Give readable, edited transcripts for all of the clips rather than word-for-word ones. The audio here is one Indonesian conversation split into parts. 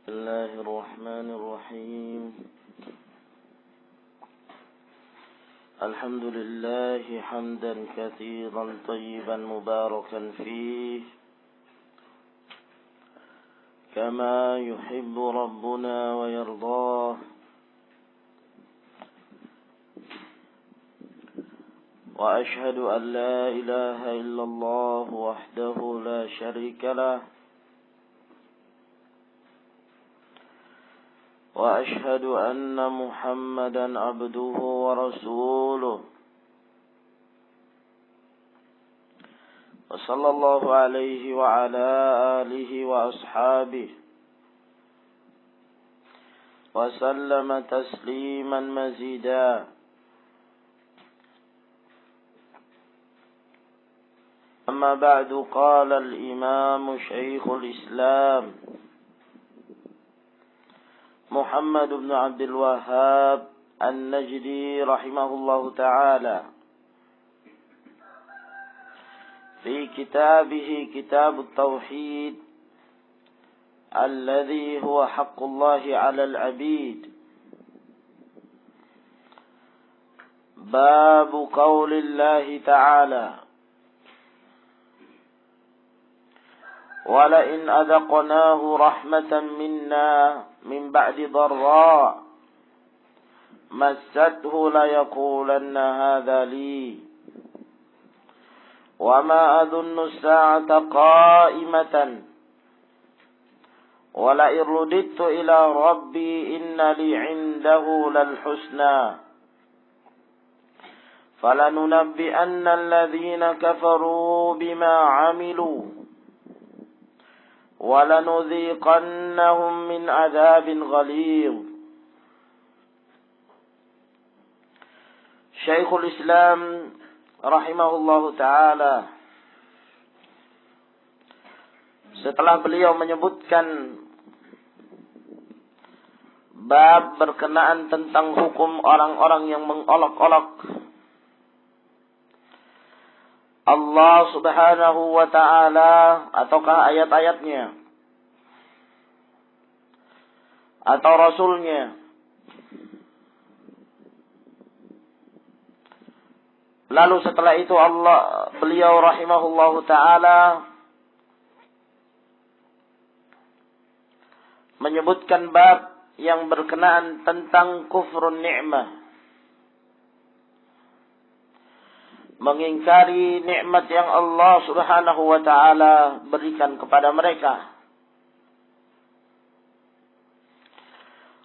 بسم الله الرحمن الرحيم الحمد لله حمدا كثيرا طيبا مباركا فيه كما يحب ربنا ويرضاه وأشهد أن لا إله إلا الله وحده لا شريك له وأشهد أن محمدا عبده ورسوله وصلى الله عليه وعلى آله وأصحابه وسلم تسليما مزيدا أما بعد قال الإمام شيخ الإسلام محمد بن عبد الوهاب النجدي رحمه الله تعالى في كتابه كتاب التوحيد الذي هو حق الله على العبيد باب قول الله تعالى ولئن أذقناه رحمة منا من بعد ضراء مسته ليقولن هذا لي وما أظن الساعة قائمة ولئن رددت إلى ربي إن لي عنده للحسنى فلننبئن الذين كفروا بما عملوا ولنذيقنهم من عذاب غليظ. Syekhul Islam rahimahullahu ta'ala setelah beliau menyebutkan bab berkenaan tentang hukum orang-orang yang mengolok-olok Allah subhanahu wa ta'ala ataukah ayat-ayatnya atau Rasulnya, lalu setelah itu beliau rahimahullahu ta'ala menyebutkan bab yang berkenaan tentang kufrun ni'mah, mengingkari nikmat yang Allah subhanahu wa ta'ala berikan kepada mereka.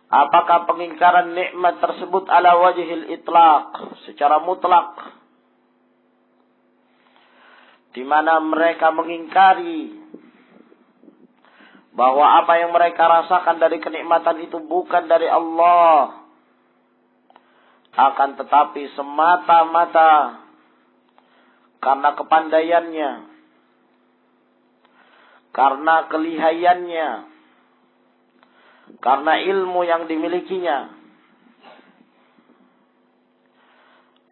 Apakah pengingkaran nikmat tersebut ala wajhil itlaq, secara mutlak, di mana mereka mengingkari bahwa apa yang mereka rasakan dari kenikmatan itu bukan dari Allah, akan tetapi semata-mata karena kepandaiannya, karena kelihayannya, karena ilmu yang dimilikinya.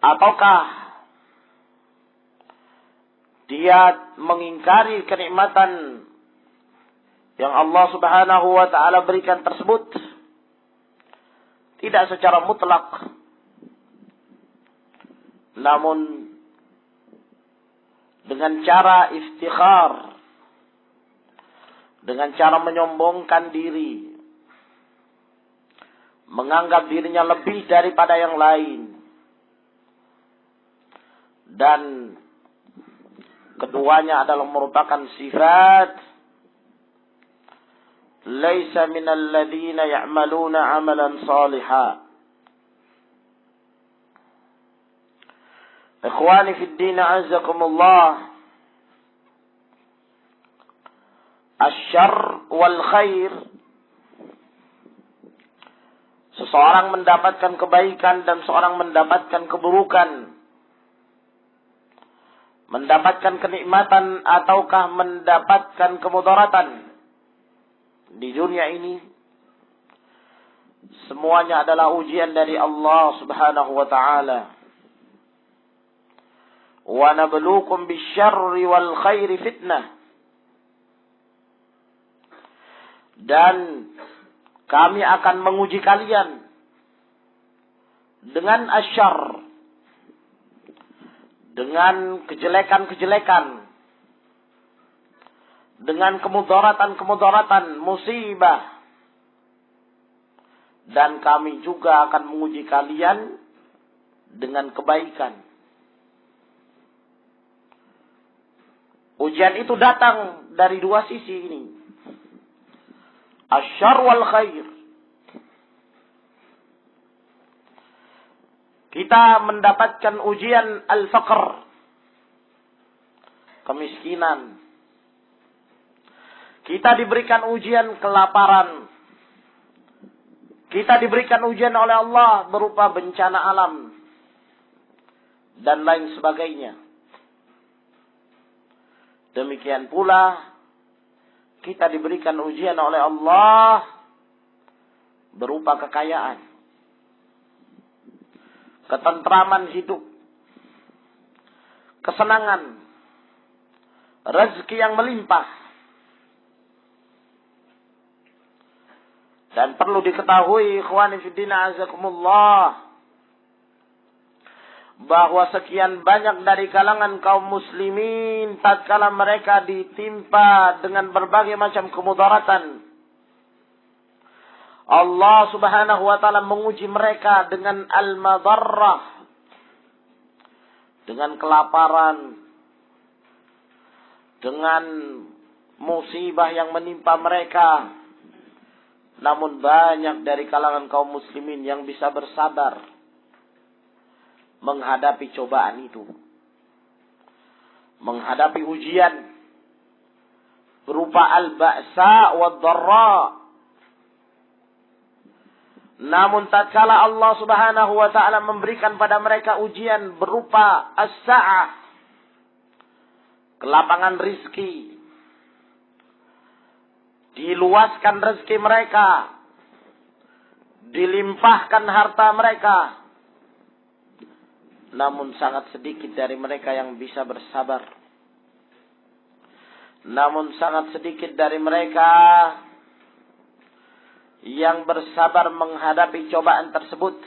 Ataukah dia mengingkari kenikmatan yang Allah subhanahu wa ta'ala berikan tersebut tidak secara mutlak, namun dengan cara iftikhar, dengan cara menyombongkan diri, menganggap dirinya lebih daripada yang lain, dan keduanya adalah merupakan sifat laisa minal ladzina ya'maluna 'amalan shalihan. Ikhwani fid din, azzakumullah. Asyarr wal khair, seseorang mendapatkan kebaikan dan seorang mendapatkan keburukan, mendapatkan kenikmatan ataukah mendapatkan kemudaratan di dunia ini, semuanya adalah ujian dari Allah subhanahu wa ta'ala. Wa nabluukum bisyarri wal khairi fitnah. Dan kami akan menguji kalian dengan asyarr, dengan kejelekan-kejelekan, dengan kemudaratan-kemudaratan, musibah. Dan kami juga akan menguji kalian dengan kebaikan. Ujian itu datang dari dua sisi ini. Asyarr wal khair. Kita mendapatkan ujian al-faqr, kemiskinan. Kita diberikan ujian kelaparan. Kita diberikan ujian oleh Allah berupa bencana alam dan lain sebagainya. Demikian pula kita diberikan ujian oleh Allah berupa kekayaan, ketentraman hidup, kesenangan, rezeki yang melimpah. Dan perlu diketahui, ikhwani fiddin azakumullah, bahwa sekian banyak dari kalangan kaum muslimin tatkala mereka ditimpa dengan berbagai macam kemudaratan, Allah Subhanahu wa taala menguji mereka dengan al-madarrah, dengan kelaparan, dengan musibah yang menimpa mereka. Namun banyak dari kalangan kaum muslimin yang bisa bersabar menghadapi cobaan itu, menghadapi ujian berupa al-ba'sa wad-dharra. Namun tatkala Allah Subhanahu wa taala memberikan pada mereka ujian berupa as-sa'ah, kelapangan rizki, diluaskan rezeki mereka, dilimpahkan harta mereka, namun sangat sedikit dari mereka yang bisa bersabar. Namun sangat sedikit dari mereka yang bersabar menghadapi cobaan tersebut.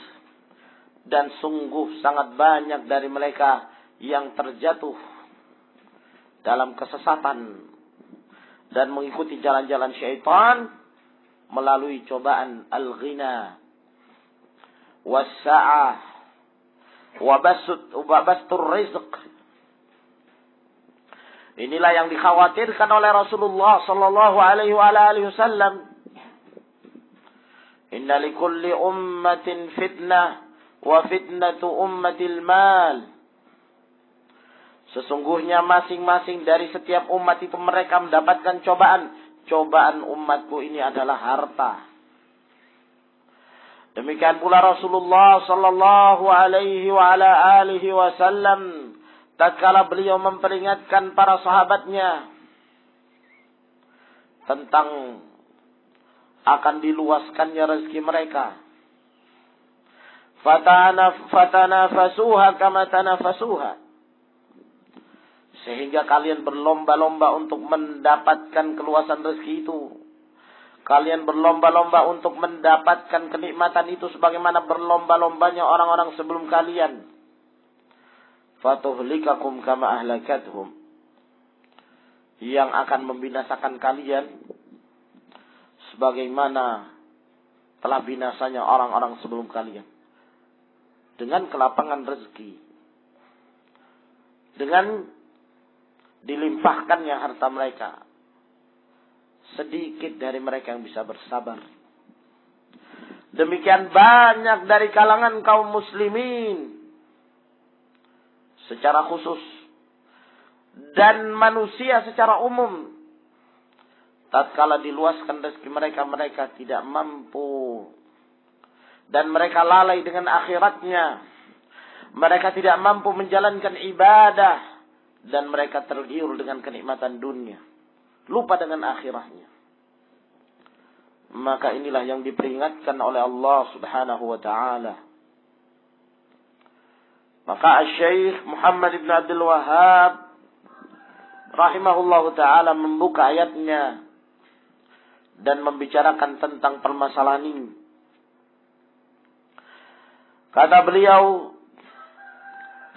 Dan sungguh sangat banyak dari mereka yang terjatuh dalam kesesatan dan mengikuti jalan-jalan syaitan melalui cobaan al-ghina was-sa'ah wa bastur rizq. Inilah yang dikhawatirkan oleh Rasulullah sallallahu alaihi wasallam. Inna likulli ummatin fitnah wa fitnatu ummatil mal. Sesungguhnya masing-masing dari setiap umat itu mereka mendapatkan cobaan. Cobaan umatku ini adalah harta. Demikian pula Rasulullah sallallahu alaihi wasallam tatkala beliau memperingatkan para sahabatnya tentang akan diluaskannya rezeki mereka. Fatanafasuha kama tanafasuha. Sehingga kalian berlomba-lomba untuk mendapatkan keluasan rezeki itu. Kalian berlomba-lomba untuk mendapatkan kenikmatan itu sebagaimana berlomba-lombanya orang-orang sebelum kalian. Fatuhlikakum kama ahlakathum. Yang akan membinasakan kalian sebagaimana telah binasanya orang-orang sebelum kalian. Dengan kelapangan rezeki. Dengan dilimpahkannya harta mereka. Sedikit dari mereka yang bisa bersabar. Demikian banyak dari kalangan kaum muslimin secara khusus dan manusia secara umum, tatkala diluaskan rezeki mereka, mereka tidak mampu dan mereka lalai dengan akhiratnya. Mereka tidak mampu menjalankan ibadah dan mereka tergiur dengan kenikmatan dunia, lupa dengan akhirahnya. Maka inilah yang diperingatkan oleh Allah Subhanahu wa taala. Maka Syekh Muhammad ibn Abdul Wahhab rahimahullahu taala membuka ayatnya dan membicarakan tentang permasalahan ini. Kata beliau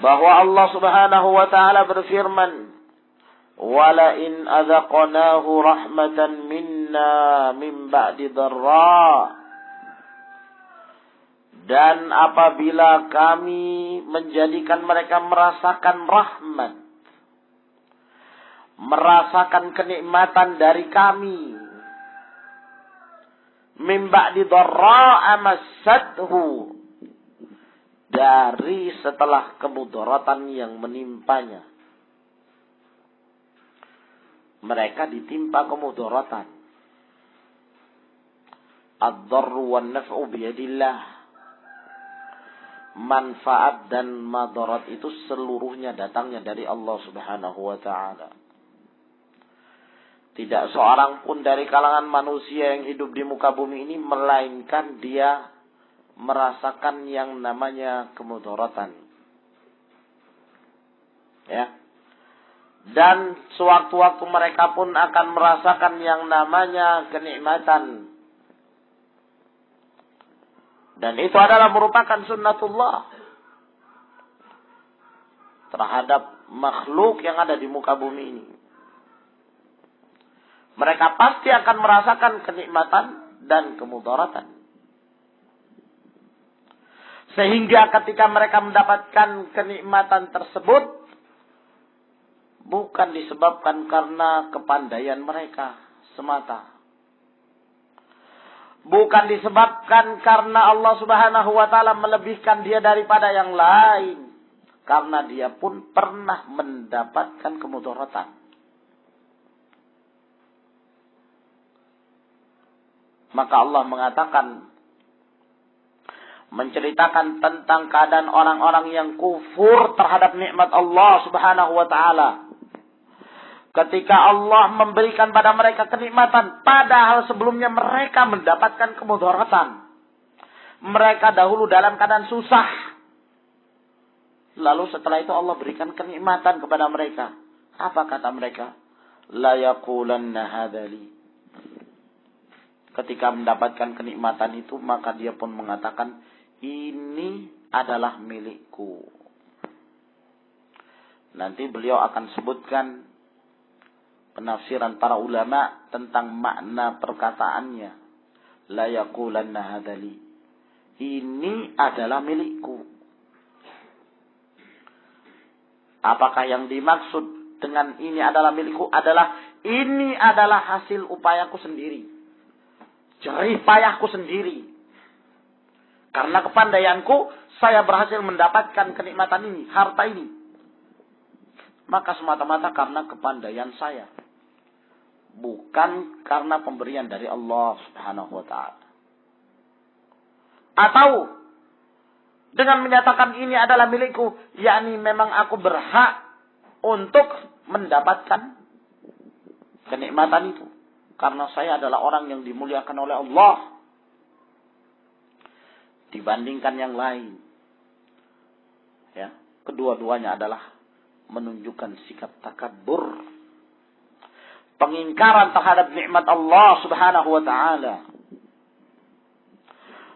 bahwa Allah Subhanahu wa taala berfirman, "Wala in adzaqnahu rahmatan minna min ba'di dharra." Dan apabila kami menjadikan mereka merasakan rahmat, merasakan kenikmatan dari kami, min ba'di dharra amassathu, dari setelah kemudaratan yang menimpanya. Mereka ditimpa kemudaratan. Ad-dharru wan naf'u biyadillah. Manfaat dan madarat itu seluruhnya datangnya dari Allah Subhanahu wa ta'ala. Tidak seorang pun dari kalangan manusia yang hidup di muka bumi ini melainkan dia merasakan yang namanya kemudaratan. Ya. Dan sewaktu-waktu mereka pun akan merasakan yang namanya kenikmatan. Dan itu adalah merupakan sunnatullah terhadap makhluk yang ada di muka bumi ini. Mereka pasti akan merasakan kenikmatan dan kemudaratan. Sehingga ketika mereka mendapatkan kenikmatan tersebut, bukan disebabkan karena kepandaian mereka semata. Bukan disebabkan karena Allah Subhanahu wa ta'ala melebihkan dia daripada yang lain. Karena dia pun pernah mendapatkan kemudaratan. Maka Allah mengatakan, menceritakan tentang keadaan orang-orang yang kufur terhadap nikmat Allah Subhanahu wa ta'ala. Ketika Allah memberikan pada mereka kenikmatan, padahal sebelumnya mereka mendapatkan kemudaratan. Mereka dahulu dalam keadaan susah. Lalu setelah itu Allah berikan kenikmatan kepada mereka. Apa kata mereka? La yaqulanna hadali. Ketika mendapatkan kenikmatan itu, maka dia pun mengatakan, ini adalah milikku. Nanti beliau akan sebutkan penafsiran para ulama tentang makna perkataannya. La yaqulanna hadali. Ini adalah milikku. Apakah yang dimaksud dengan ini adalah milikku adalah ini adalah hasil upayaku sendiri. Jerih payahku sendiri. Karena kepandaianku, saya berhasil mendapatkan kenikmatan ini, harta ini. Maka semata-mata karena kepandaian saya. Bukan karena pemberian dari Allah Subhanahu wa ta'ala. Atau dengan menyatakan ini adalah milikku, yakni memang aku berhak untuk mendapatkan kenikmatan itu. Karena saya adalah orang yang dimuliakan oleh Allah dibandingkan yang lain. Ya, kedua-duanya adalah menunjukkan sikap takabur, pengingkaran terhadap nikmat Allah Subhanahu wa ta'ala.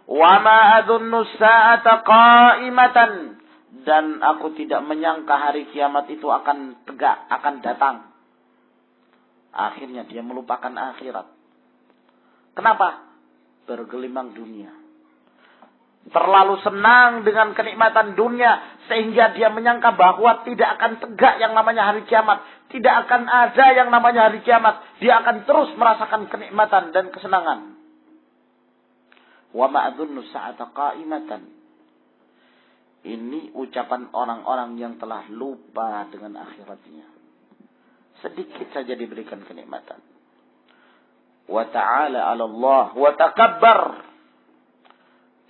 Wa ma adunnu sa'ata qa'imatan, dan aku tidak menyangka hari kiamat itu akan tegak, akan datang. Akhirnya dia melupakan akhirat. Kenapa? Bergelimang dunia. Terlalu senang dengan kenikmatan dunia sehingga dia menyangka bahwa tidak akan tegak yang namanya hari kiamat. Tidak akan ada yang namanya hari kiamat. Dia akan terus merasakan kenikmatan dan kesenangan. Wa ma adzunnu sa'ata qa'imatan. Ini ucapan orang-orang yang telah lupa dengan akhiratnya. Sedikit saja diberikan kenikmatan. Wa ta'ala 'ala Allah wa takabbar.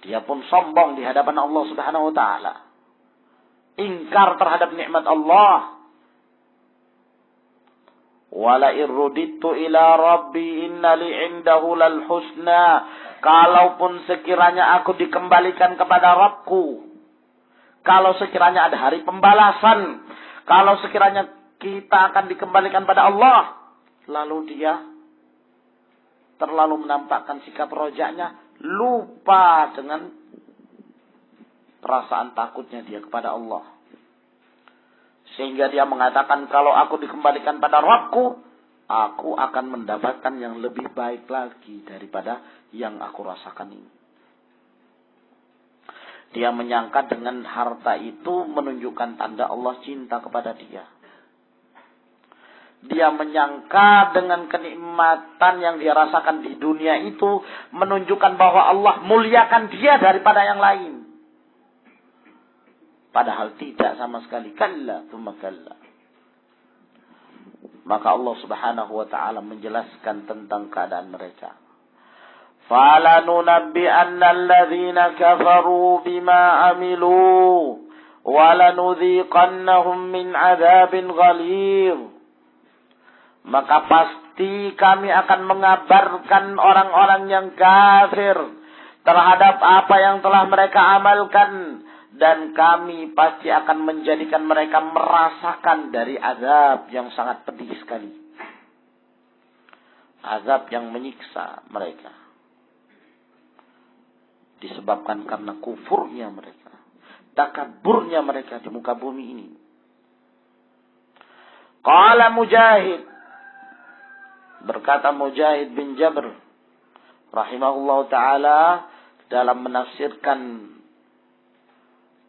Dia pun sombong di hadapan Allah Subhanahu wa ta'ala. Ingkar terhadap nikmat Allah. Wala irruditu ila rabbi inna li indahu lal husna. Kalaupun sekiranya aku dikembalikan kepada Rabbku. Kalau sekiranya ada hari pembalasan. Kalau sekiranya kita akan dikembalikan pada Allah. Lalu dia terlalu menampakkan sikap rojaknya, lupa dengan perasaan takutnya dia kepada Allah. Sehingga dia mengatakan, kalau aku dikembalikan pada Rabbku, aku akan mendapatkan yang lebih baik lagi daripada yang aku rasakan ini. Dia menyangka dengan harta itu menunjukkan tanda Allah cinta kepada dia. Dia menyangka dengan kenikmatan yang dia rasakan di dunia itu menunjukkan bahwa Allah muliakan dia daripada yang lain. Padahal tidak sama sekali. Kalla tsumma kalla. Maka Allah Subhanahu wa taala menjelaskan tentang keadaan mereka. فَلَنُنَبِّئَنَّ الَّذِينَ كَفَرُوا بِمَا عَمِلُوا وَلَنُذِيقَنَّهُمْ مِنْ عَذَابٍ غَلِيظٍ. Maka pasti kami akan mengabarkan orang-orang yang kafir terhadap apa yang telah mereka amalkan, dan kami pasti akan menjadikan mereka merasakan dari azab yang sangat pedih sekali. Azab yang menyiksa mereka. Disebabkan karena kufurnya mereka, takaburnya mereka di muka bumi ini. Qala Mujahid, berkata Mujahid bin Jabr rahimahullah ta'ala dalam menafsirkan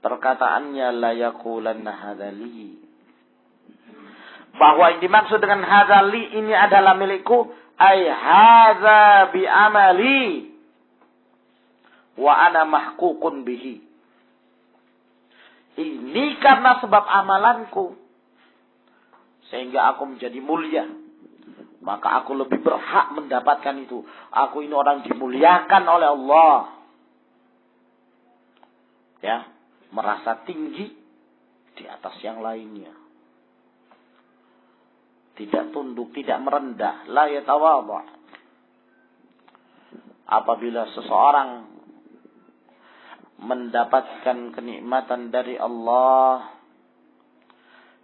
perkataannya, la yaqulanna hadzali, bahwa yang dimaksud dengan hadzali ini adalah milikku, ay hadza bi amali wa ana mahququn bihi. Ini karena sebab amalanku sehingga aku menjadi mulia, maka aku lebih berhak mendapatkan itu. Aku ini orang dimuliakan oleh Allah. Ya, merasa tinggi di atas yang lainnya. Tidak tunduk, tidak merendah, la yatawadha. Apabila seseorang mendapatkan kenikmatan dari Allah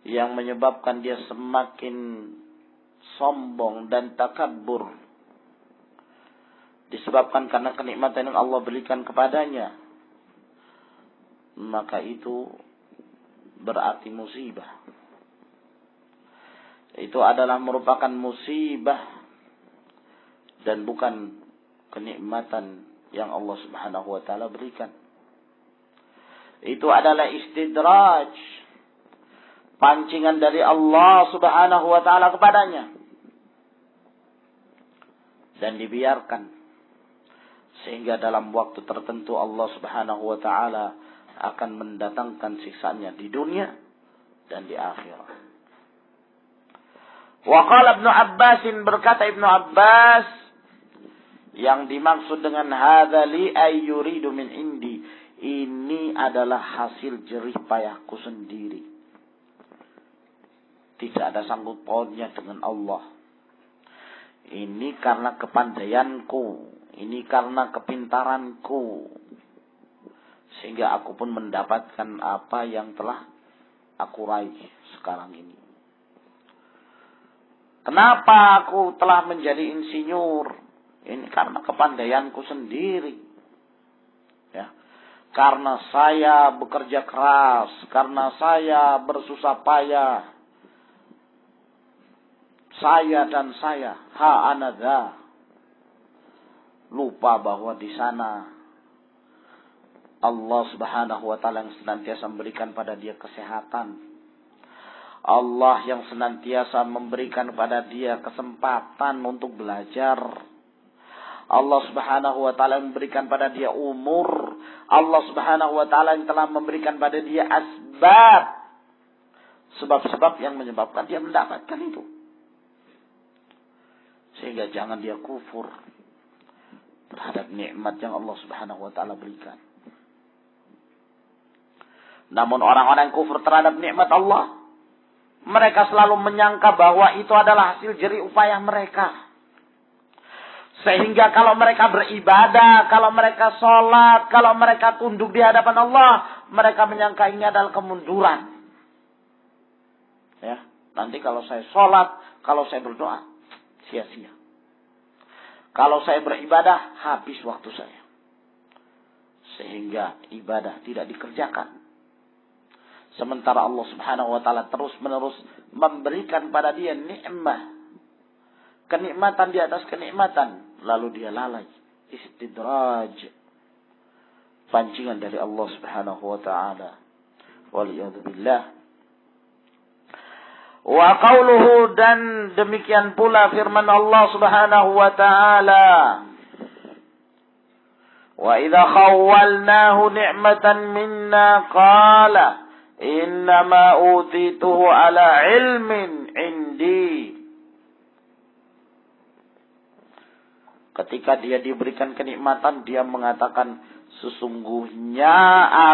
yang menyebabkan dia semakin sombong dan takabur, disebabkan karena kenikmatan yang Allah berikan kepadanya, maka itu berarti musibah. Itu adalah merupakan musibah dan bukan kenikmatan yang Allah Subhanahu wa taala berikan. Itu adalah istidraj, pancingan dari Allah Subhanahu wa taala kepadanya, dan dibiarkan sehingga dalam waktu tertentu Allah Subhanahu wa taala akan mendatangkan siksanya di dunia dan di akhirat. Wa qala Ibnu Abbas, berkata Ibnu Abbas, yang dimaksud dengan hadzali ay yuridu min indi, ini adalah hasil jerih payahku sendiri. Tidak ada sangkut pautnya dengan Allah. Ini karena kepandaianku, ini karena kepintaranku, sehingga aku pun mendapatkan apa yang telah aku raih sekarang ini. Kenapa aku telah menjadi insinyur? Ini karena kepandaianku sendiri. Ya. Karena saya bekerja keras, karena saya bersusah payah. Saya dan saya, ha anadha. Lupa bahwa di sana Allah Subhanahu wa taala yang senantiasa memberikan pada dia kesehatan. Allah yang senantiasa memberikan kepada dia kesempatan untuk belajar. Allah Subhanahu wa taala yang memberikan pada dia umur. Allah Subhanahu wa taala yang telah memberikan pada dia asbab, sebab-sebab yang menyebabkan dia mendapatkan itu. Sehingga jangan dia kufur terhadap nikmat yang Allah Subhanahu wa taala berikan. Namun orang-orang yang kufur terhadap nikmat Allah, mereka selalu menyangka bahwa itu adalah hasil jerih upaya mereka. Sehingga kalau mereka beribadah, kalau mereka sholat, kalau mereka tunduk di hadapan Allah, mereka menyangka ini adalah kemunduran. Ya, nanti kalau saya sholat, kalau saya berdoa, sia-sia. Kalau saya beribadah, habis waktu saya. Sehingga ibadah tidak dikerjakan. Sementara Allah subhanahu wa ta'ala terus menerus memberikan pada dia nikmat. Kenikmatan di atas kenikmatan. Lalu dia lalai. Istidraj. Pancingan dari Allah subhanahu wa ta'ala. Waliyadzubillah. Wa qawluhu, dan demikian pula firman Allah subhanahu wa ta'ala. Wa idha khawwalnahu ni'matan minna qala innama utituhu ala ilmin indi. Ketika dia diberikan kenikmatan, dia mengatakan, sesungguhnya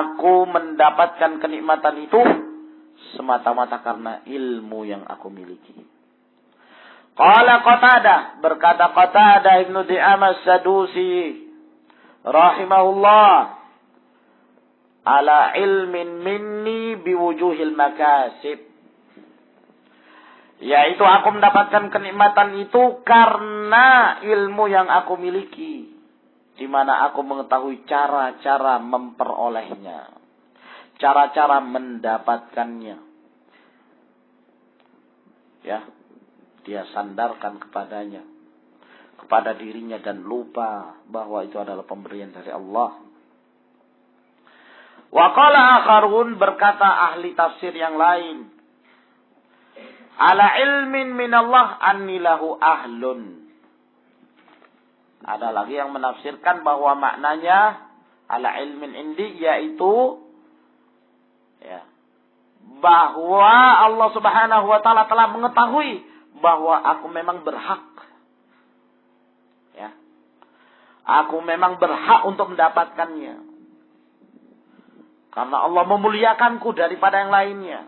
aku mendapatkan kenikmatan itu semata-mata karena ilmu yang aku miliki. Qala Qatadah, berkata Qatadah Ibnu Di'amah Sadusi rahimahullah, ala ilmin minni biwujuhil makasib. Yaitu aku mendapatkan kenikmatan itu karena ilmu yang aku miliki. Di mana aku mengetahui cara-cara memperolehnya. Cara-cara mendapatkannya. Ya, dia sandarkan kepadanya. Kepada dirinya dan lupa bahwa itu adalah pemberian dari Allah. Wa qala akharun, berkata ahli tafsir yang lain. Ala ilmin minallah anni lahu ahlun. Ada lagi yang menafsirkan bahwa maknanya ala ilmin indi, yaitu ya, bahwa Allah subhanahu wa ta'ala telah mengetahui bahwa aku memang berhak. Ya. Aku memang berhak untuk mendapatkannya. Karena Allah memuliakanku daripada yang lainnya.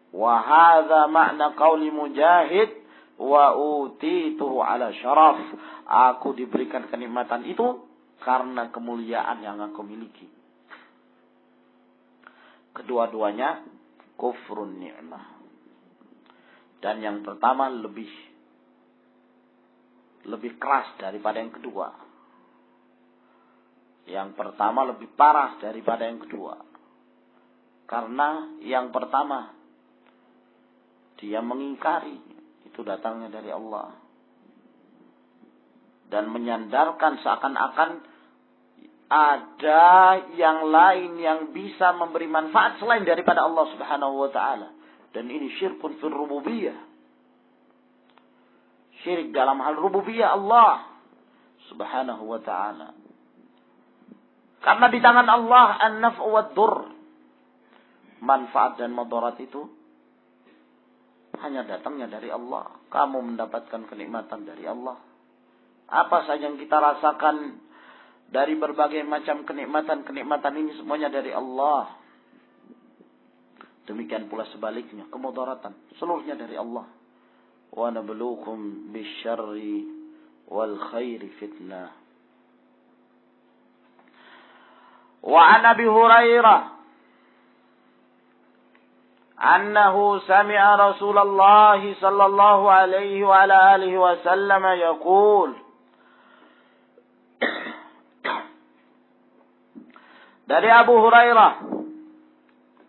Wa hadza makna qauli Mujahid wa utituhu ala syaraf. Aku diberikan kenikmatan itu karena kemuliaan yang aku miliki. Kedua-duanya kufrun ni'mah. Dan yang pertama lebih keras daripada yang kedua. Yang pertama lebih parah daripada yang kedua. Karena yang pertama dia mengingkari itu datangnya dari Allah. Dan menyandarkan seakan-akan ada yang lain yang bisa memberi manfaat selain daripada Allah subhanahu wa ta'ala. Dan ini syirkun fil rububiyah. Syirik dalam hal rububiyah Allah subhanahu wa ta'ala. Karena di tangan Allah an-naf'u wad-dur. Manfaat dan mudarat itu hanya datangnya dari Allah. Kamu mendapatkan kenikmatan dari Allah. Apa saja yang kita rasakan dari berbagai macam kenikmatan ini semuanya dari Allah. Demikian pula sebaliknya, kemudaratan seluruhnya dari Allah. Wa nabluukum bisyarri wal khairi fitnah. Wa an Abi Hurairah annahu sami'a Rasulullah sallallahu alaihi wa ala alihi wasallam yaqul. Dari Abu Hurairah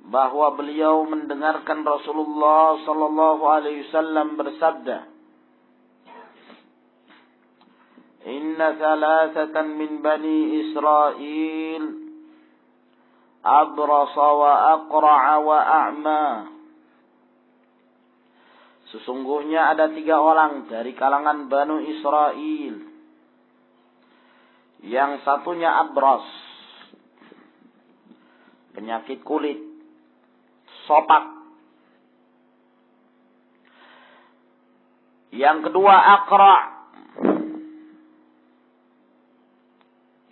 bahwa beliau mendengarkan Rasulullah sallallahu alaihi wasallam bersabda, "Inna thalathatan min bani Israil abrasa wa aqra'a wa a'ma." Sesungguhnya ada 3 orang dari kalangan Banu Israel. Yang satunya abras, penyakit kulit, sopak. Yang kedua aqra',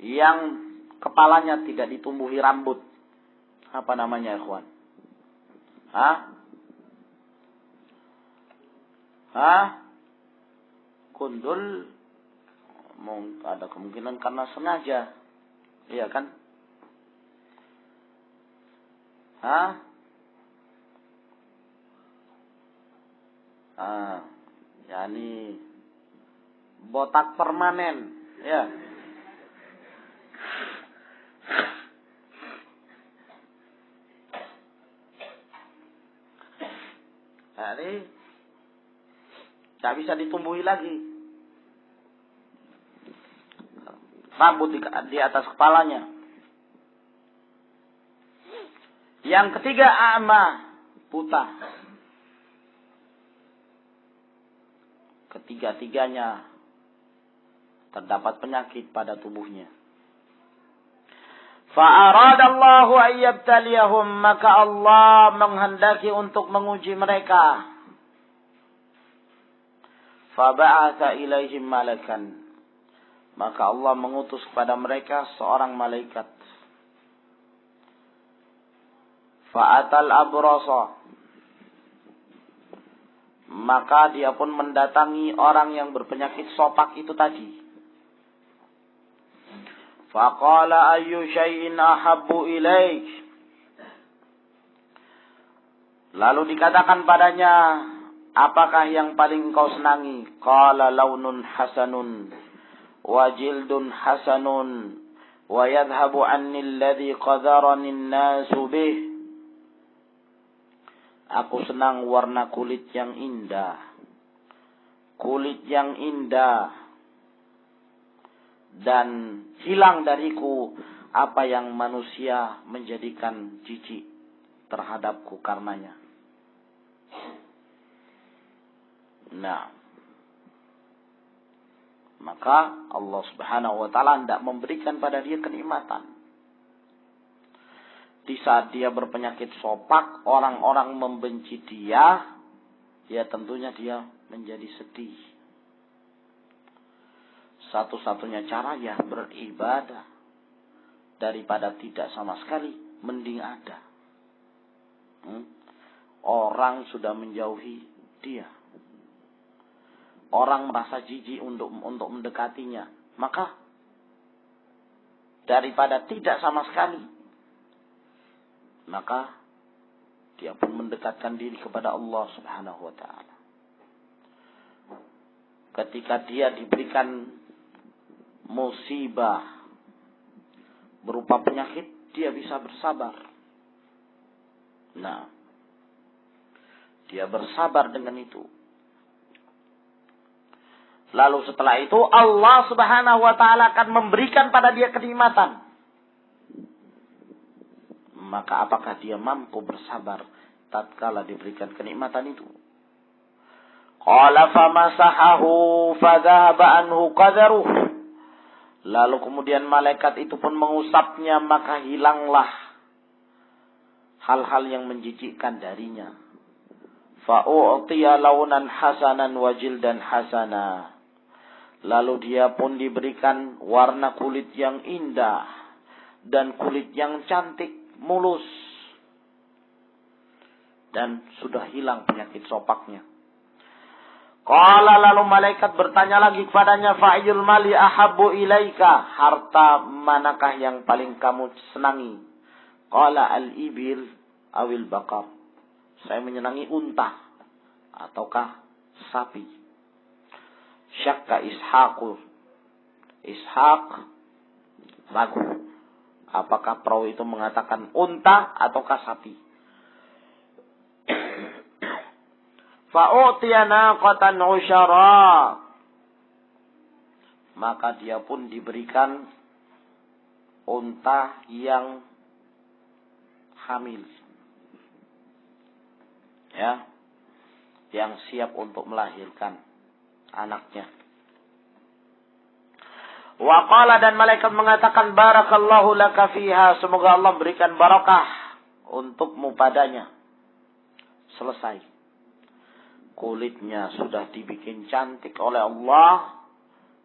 yang kepalanya tidak ditumbuhi rambut. Apa namanya, ikhwan? Kundul. Ada kemungkinan karena sengaja. Iya kan? Yani botak permanen, ya. Nah, ini tidak bisa ditumbuhi lagi. Rambut di atas kepalanya. Yang ketiga, a'ma, buta. Ketiga-tiganya terdapat penyakit pada tubuhnya. Fa'aradallahu ayyabtaliyahum, maka Allah menghendaki untuk menguji mereka. Faba'atha ilaihim malakan, maka Allah mengutus kepada mereka seorang malaikat. Fa'atal abrasa, maka dia pun mendatangi orang yang berpenyakit sopak itu tadi. Faqala ayyu syai'in ahabbu ilaik, lalu dikatakan padanya, apakah yang paling engkau senangi? Qala launun hasanun wa jildun hasanun wa yadhhabu anni alladhi qadarani an-nasu bih. Aku senang warna kulit yang indah. Kulit yang indah. Dan hilang dariku apa yang manusia menjadikan jijik terhadapku karenanya. Nah, maka Allah Subhanahu wa taala tidak memberikan pada dia kenikmatan. Di saat dia berpenyakit sopak, orang-orang membenci dia, ya tentunya dia menjadi sedih. Satu-satunya cara ya beribadah. Daripada tidak sama sekali, mending ada. Orang sudah menjauhi dia. Orang merasa jijik untuk mendekatinya. Maka daripada tidak sama sekali, maka dia pun mendekatkan diri kepada Allah Subhanahu wa taala. Ketika dia diberikan musibah berupa penyakit, dia bisa bersabar. Nah, dia bersabar dengan itu. Lalu setelah itu Allah Subhanahu wa taala akan memberikan pada dia kenikmatan. Maka apakah dia mampu bersabar tatkala diberikan kenikmatan itu? Qala famasahahu fadhahaba anhu qadaruh. Lalu kemudian malaikat itu pun mengusapnya, maka hilanglah hal-hal yang menjijikkan darinya. Fa'u'tiya launan hasanan wa jildan hasana. Lalu dia pun diberikan warna kulit yang indah dan kulit yang cantik, mulus. Dan sudah hilang penyakit sopaknya. Qala, lalu malaikat bertanya lagi kepadanya, fa'yul mali ahabbu ilaika, harta manakah yang paling kamu senangi? Qala al-ibil awil baqar, saya menyenangi unta ataukah sapi. Syakka Ishaq ragu, apakah perawi itu mengatakan unta ataukah sapi. Fa'utiya naqatan usyara, maka dia pun diberikan unta yang hamil, ya, yang siap untuk melahirkan anaknya. Wa qala, dan malaikat mengatakan, barakallahu laka fiha, semoga Allah berikan barakah untukmu padanya. Selesai. Kulitnya sudah dibikin cantik oleh Allah.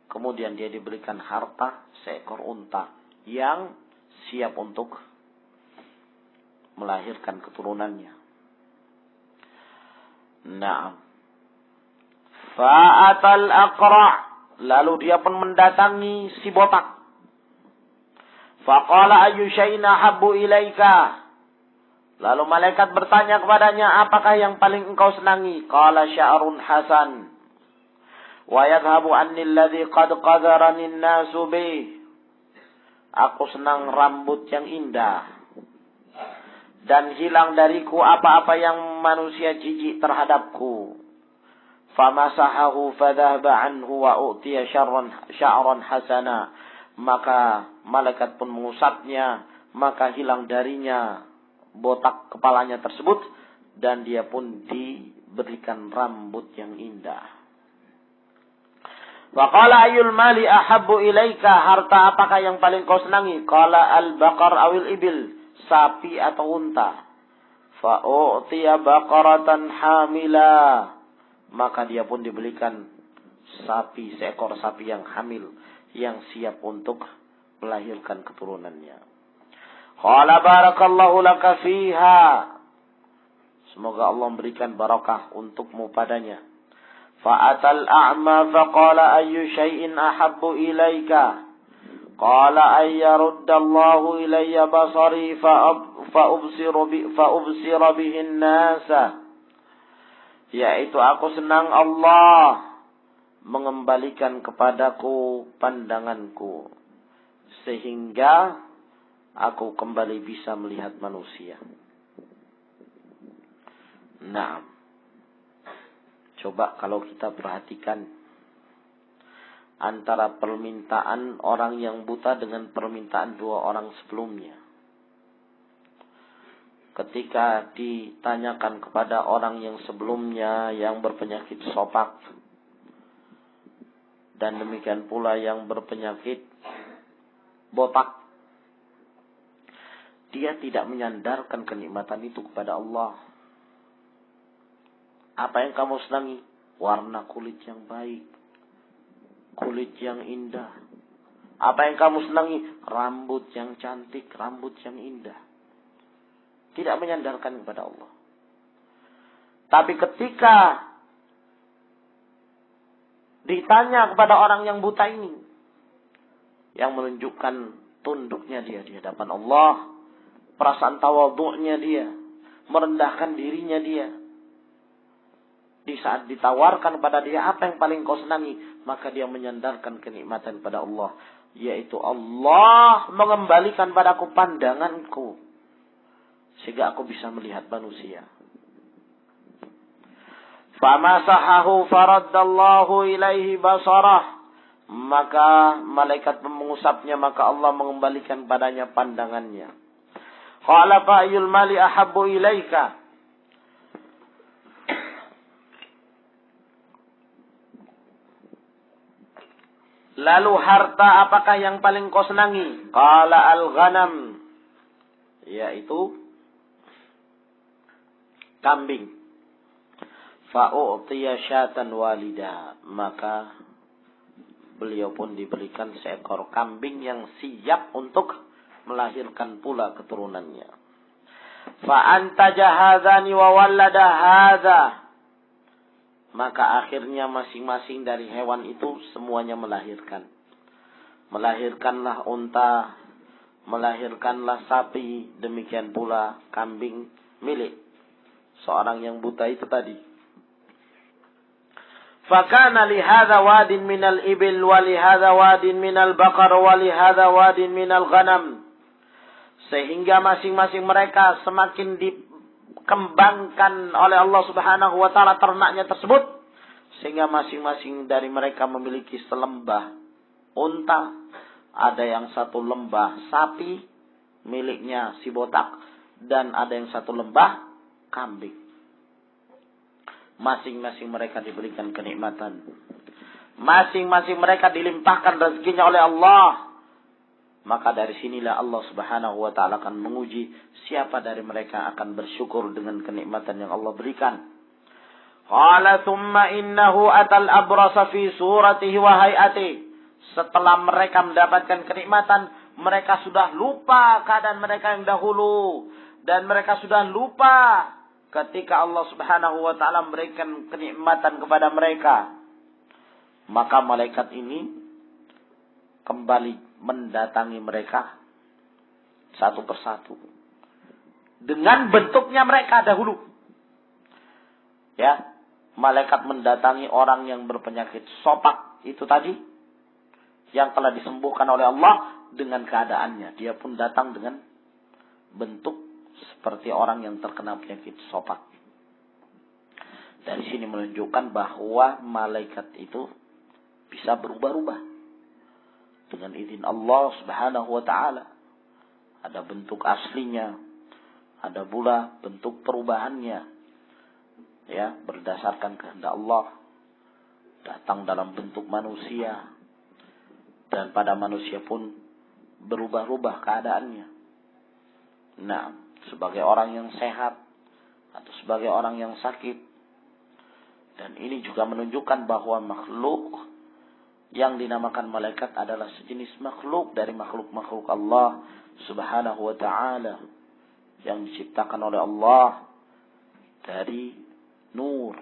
Kemudian dia diberikan harta seekor unta yang siap untuk melahirkan keturunannya. Naam. Fa'atal aqra', lalu dia pun mendatangi si botak. Faqala ayyu syai'in ahabbu ilaika, lalu malaikat bertanya kepadanya, apakah yang paling engkau senangi? Qala sya'run hasan Wa yadhhabu anni alladhi qad qadarani an-nasu bih. Aku senang rambut yang indah. Dan hilang dariku apa-apa yang manusia jijik terhadapku. Famasahahu fadhahaba anhu wa u'tiya sya'ran hasana. Maka malaikat pun mengusapnya, maka hilang darinya botak kepalanya tersebut, dan dia pun diberikan rambut yang indah. Wa qala ayyul mali ahabbu ilaika, harta apakah yang paling kau senangi? Qala al-baqar awil ibil, sapi atau unta. Fa u'tiya baqaratan hamila, maka dia pun diberikan sapi, seekor sapi yang hamil, yang siap untuk melahirkan keturunannya. Qala barakallahu laka fiha, semoga Allah memberikan barakah untukmu padanya. Fa'atal a'ma faqala ayyu syai'in ahabbu ilaika. Qala ayyaruddallahu ilayya basari fa'ubsira bihin nasa. Yaitu aku senang Allah mengembalikan kepadaku pandanganku, sehingga aku kembali bisa melihat manusia. Nah, coba kalau kita perhatikan antara permintaan orang yang buta dengan permintaan dua orang sebelumnya. Ketika ditanyakan kepada orang yang sebelumnya yang berpenyakit sopak, dan demikian pula yang berpenyakit botak, dia tidak menyandarkan kenikmatan itu kepada Allah. Apa yang kamu senangi? Warna kulit yang baik, kulit yang indah. Apa yang kamu senangi? Rambut yang cantik, rambut yang indah. Tidak menyandarkan kepada Allah. Tapi ketika ditanya kepada orang yang buta ini, yang menunjukkan tunduknya dia di hadapan Allah, perasaan tawadhu'nya dia, merendahkan dirinya dia, di saat ditawarkan pada dia apa yang paling kau senangi, maka dia menyandarkan kenikmatan pada Allah, yaitu Allah mengembalikan padaku pandanganku sehingga aku bisa melihat manusia. Famasahahu faraddallahu ilaihi basarah, maka malaikat mengusapnya, maka Allah mengembalikan padanya pandangannya. Qala fa ayyul mali ahabbu ilaika. Lalu harta apakah yang paling kau senangi? Qala al-ghanam, yaitu kambing. Fa'u'tiya syatan walida, maka beliau pun diberikan seekor kambing yang siap untuk melahirkan pula keturunannya. Fa'antaja hadzani wa wallada hadza, maka akhirnya masing-masing dari hewan itu semuanya melahirkan. Melahirkanlah unta, melahirkanlah sapi, demikian pula kambing milik seorang yang buta itu tadi. Fakana li hadza wadin minal ibil wa li hadza wadin minal baqar wa li hadza wadin minal ghanam. Sehingga masing-masing mereka semakin dikembangkan oleh Allah Subhanahu wa taala ternaknya tersebut, sehingga masing-masing dari mereka memiliki selembah unta, ada yang satu lembah sapi miliknya si botak, dan ada yang satu lembah kambing. Masing-masing mereka diberikan kenikmatan. Masing-masing mereka dilimpahkan rezekinya oleh Allah. Maka dari sinilah Allah Subhanahu wa taala akan menguji siapa dari mereka akan bersyukur dengan kenikmatan yang Allah berikan. Qala thumma innahu atal abrasa fi suratihi wa hay'atihi. Setelah mereka mendapatkan kenikmatan, mereka sudah lupa keadaan mereka yang dahulu, dan mereka sudah lupa ketika Allah Subhanahu wa taala memberikan kenikmatan kepada mereka. Maka malaikat ini kembali mendatangi mereka satu persatu dengan bentuknya mereka dahulu. Ya, malaikat mendatangi orang yang berpenyakit sopak itu tadi, yang telah disembuhkan oleh Allah dengan keadaannya. Dia pun datang dengan bentuk seperti orang yang terkena penyakit sopak. Dari sini menunjukkan bahwa malaikat itu bisa berubah-ubah dengan izin Allah Subhanahu wa taala. Ada bentuk aslinya, ada pula bentuk perubahannya. Ya, berdasarkan kehendak Allah. Datang dalam bentuk manusia, dan pada manusia pun berubah-ubah keadaannya. Nah, sebagai orang yang sehat atau sebagai orang yang sakit. Dan ini juga menunjukkan bahwa makhluk yang dinamakan malaikat adalah sejenis makhluk dari makhluk-makhluk Allah Subhanahu wa ta'ala, yang diciptakan oleh Allah dari nur.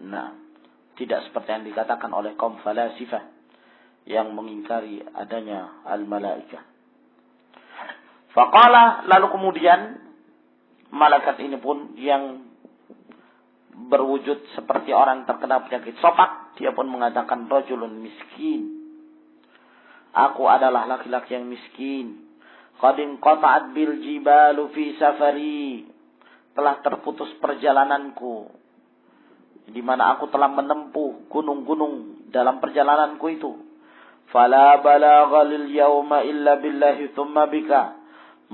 Nah, tidak seperti yang dikatakan oleh kaum falasifah yang mengingkari adanya al-malaikah. Faqala, lalu kemudian malaikat ini pun yang berwujud seperti orang terkena penyakit sopak, dia pun mengatakan, rajulun miskin. Aku adalah laki-laki yang miskin. Qad inqata'at bil jibalu fi safari. Telah terputus perjalananku, di mana aku telah menempuh gunung-gunung dalam perjalananku itu. Fala balagha lil yauma illa billahi thumma bika.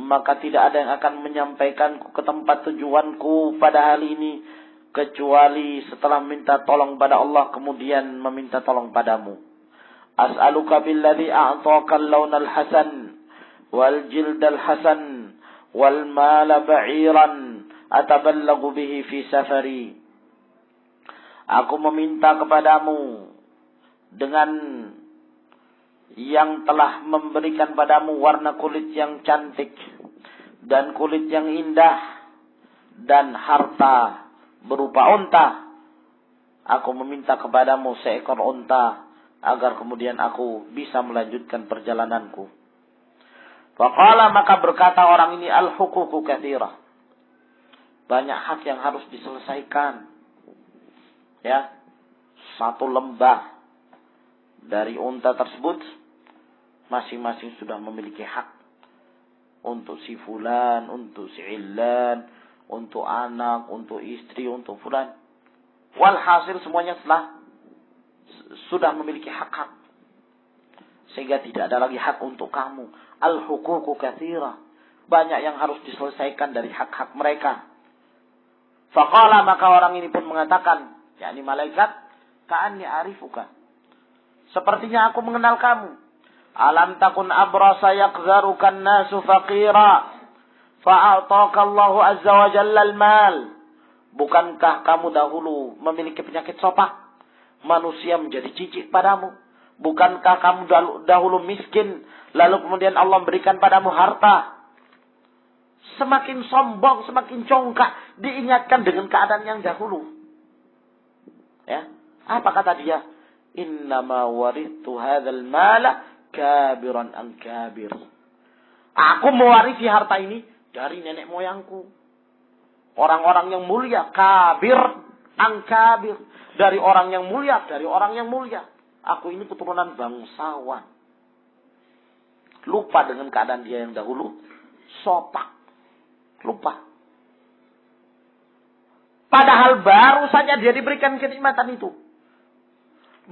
Maka tidak ada yang akan menyampaikanku ke tempat tujuanku pada hari ini, kecuali setelah minta tolong pada Allah, kemudian meminta tolong padamu. As'aluka billadhi a'taka al-lawn al-hasan wal jild al-hasan wal mala ba'iran ataballagu bihi fi safari. Aku meminta kepadamu dengan yang telah memberikan padamu warna kulit yang cantik dan kulit yang indah dan harta berupa unta. Aku meminta kepadamu seekor unta agar kemudian aku bisa melanjutkan perjalananku. Faqala, maka berkata orang ini, al-huququ katsirah. Banyak hak yang harus diselesaikan. Ya, satu lembah dari unta tersebut masing-masing sudah memiliki hak. Untuk si fulan, untuk si illan, untuk anak, untuk istri, untuk fulan. Walhasil semuanya sudah memiliki hak-hak. Sehingga tidak ada lagi hak untuk kamu. Al-huququ katsirah. Banyak yang harus diselesaikan dari hak-hak mereka. Faqala, maka orang ini pun mengatakan, yakni malaikat, ka'anni arifuka. Sepertinya aku mengenal kamu. Alam takun abrasa yaqzarukan nasu faqira. Fa'ataka Allahu azza wa jalla al-mal. Bukankah kamu dahulu memiliki penyakit sopak? Manusia menjadi jijik padamu. Bukankah kamu dahulu miskin, lalu kemudian Allah memberikan padamu harta? Semakin sombong, semakin congkak, diingatkan dengan keadaan yang dahulu. Ya, apa kata dia? Innama warithu hadzal mala kabiran an kabir. Aku mewarisi harta ini dari nenek moyangku. Orang-orang yang mulia, kabir an kabir. Dari orang yang mulia, dari orang yang mulia. Aku ini keturunan bangsawan. Lupa dengan keadaan dia yang dahulu. Sopak. Lupa. Padahal baru saja dia diberikan kenikmatan itu.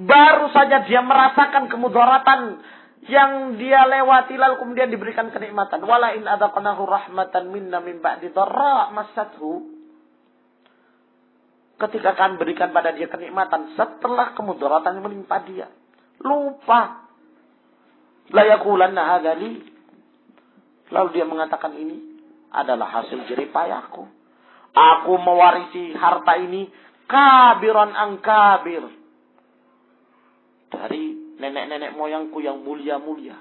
Baru saja dia merasakan kemudaratan yang dia lewati, lalu kemudian diberikan kenikmatan. Wala in adaqnahu rahmatan minna min ba'di dharra massathu. Ketika akan berikan pada dia kenikmatan setelah kemudaratan yang menimpa dia. Lupa. La yaqulanna hadzali. Lalu dia mengatakan, ini adalah hasil jerih payahku. Aku mewarisi harta ini kabiran an kabir. Dari nenek-nenek moyangku yang mulia-mulia.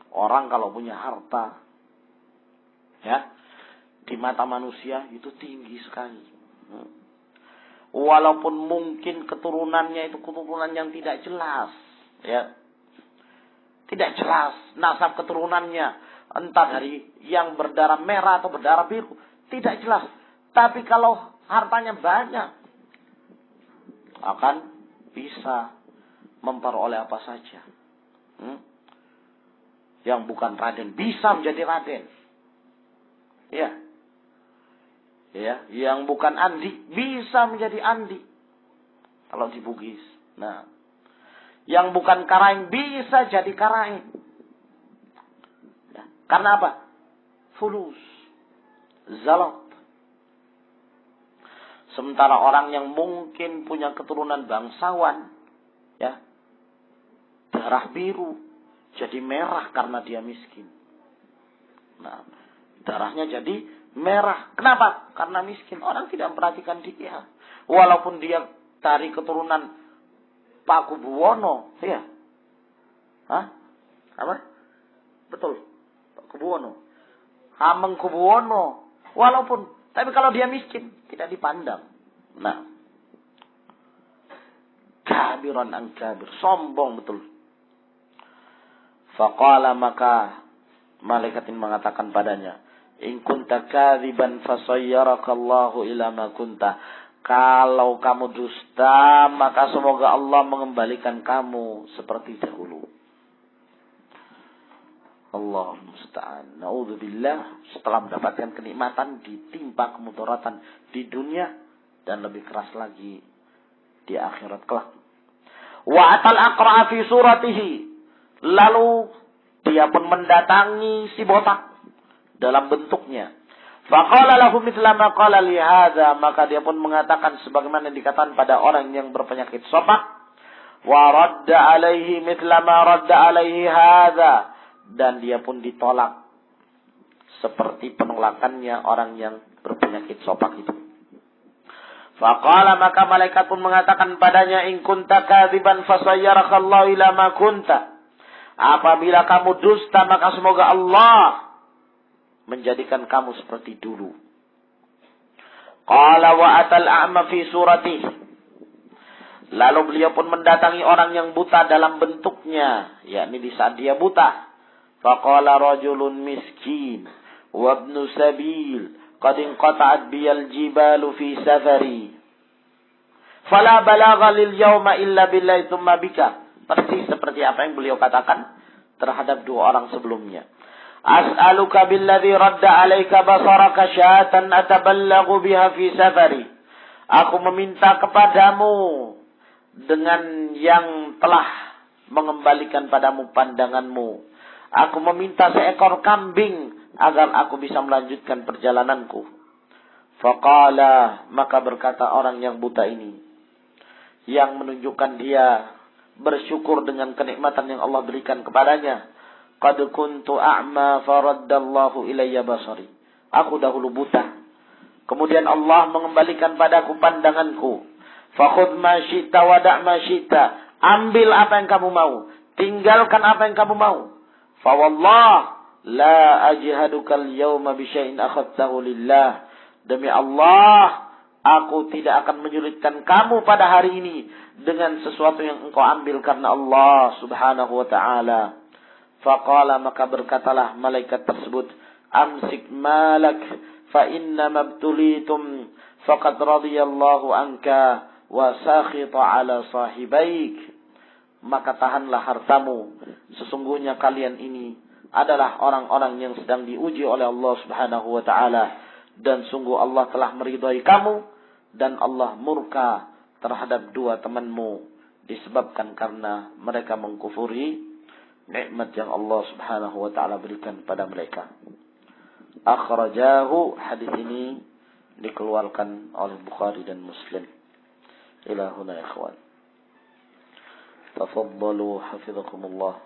Orang kalau punya harta, ya, di mata manusia itu tinggi sekali. Walaupun mungkin keturunannya itu keturunan yang tidak jelas, ya, tidak jelas nasab keturunannya, entah dari yang berdarah merah atau berdarah biru, tidak jelas. Tapi kalau hartanya banyak, akan bisa memperoleh apa saja. Yang bukan raden bisa menjadi raden. Ya. Ya, yang bukan Andi bisa menjadi Andi. Kalau di Bugis. Nah, yang bukan Karaing bisa jadi Karaing. Ya. Karena apa? Fulus. Zalat. Sementara orang yang mungkin punya keturunan bangsawan, ya, darah biru, jadi merah karena dia miskin. Nah, darahnya jadi merah. Kenapa? Karena miskin. Orang tidak memperhatikan dia. Walaupun dia dari keturunan Pak Kubuwono, ya. Hah? Apa? Betul. Pak Kubuwono. Hameng Kubuwono. Walaupun, tapi kalau dia miskin, tidak dipandang. Nah. Kabiran an kabir. Sombong betul. Faqala, maka malaikat ini mengatakan padanya, in kunta kadziban fasayyarakallahu ila ma kunta. Kalau kamu dusta, maka semoga Allah mengembalikan kamu seperti dahulu. Allah musta'an. Na'udzubillah. Setelah mendapatkan kenikmatan, ditimpa kemudaratan di dunia dan lebih keras lagi di akhirat kelak. Wa atal aqra fi suratihi. Lalu dia pun mendatangi si botak dalam bentuknya. Faqala lahu mithla ma qala li hadza, maka dia pun mengatakan sebagaimana dikatakan pada orang yang berpenyakit sopak. Wa radda alaihi mithla ma radda alaihi hadza, dan dia pun ditolak seperti penolakannya orang yang berpenyakit sopak itu. Faqala, maka malaikat pun mengatakan padanya, in kunta kadziban fasayyarakallahu ila ma kunta. Apabila kamu dusta, maka semoga Allah menjadikan kamu seperti dulu. Qala wa atal a'ma fi suratih. Lalu beliau pun mendatangi orang yang buta dalam bentuknya, yakni di saat dia buta. Faqala rajulun miskin wa ibnu sabil qad inqata'at biyal jibalu fi safari. Fala balagha lil yawma illa billahi thumma bika. Persis seperti apa yang beliau katakan terhadap dua orang sebelumnya. As'aluka billadhi radda alaika basaraka syatan ataballagu biha fi safari. Aku meminta kepadamu dengan yang telah mengembalikan padamu pandanganmu. Aku meminta seekor kambing agar aku bisa melanjutkan perjalananku. Faqala, maka berkata orang yang buta ini, yang menunjukkan dia bersyukur dengan kenikmatan yang Allah berikan kepadanya. Qad kuntu a'ma faraddallahu ilayya basari. Aku dahulu buta, kemudian Allah mengembalikan padaku pandanganku. Fakhudh ma syi'ta wa da' ma syi'ta. Ambil apa yang kamu mau, tinggalkan apa yang kamu mau. Fa wallah la ajhaduka al-yawma bi syai'in akhadtahu lillah. Demi Allah, aku tidak akan menyulitkan kamu pada hari ini dengan sesuatu yang engkau ambil karena Allah subhanahu wa ta'ala. Faqala, maka berkatalah malaikat tersebut, amsik malak fa inna mabtulitum faqad radiyallahu anka wa sakhita ala sahibaik. Maka tahanlah hartamu, sesungguhnya kalian ini adalah orang-orang yang sedang diuji oleh Allah subhanahu wa ta'ala, dan sungguh Allah telah meridhai kamu dan Allah murka terhadap dua temanmu disebabkan karena mereka mengkufuri nikmat yang Allah subhanahu wa ta'ala berikan pada mereka. Akhrajahu, hadis ini dikeluarkan oleh Bukhari dan Muslim. Ila huna ikhwan. Tafaddalu hafizakumullah.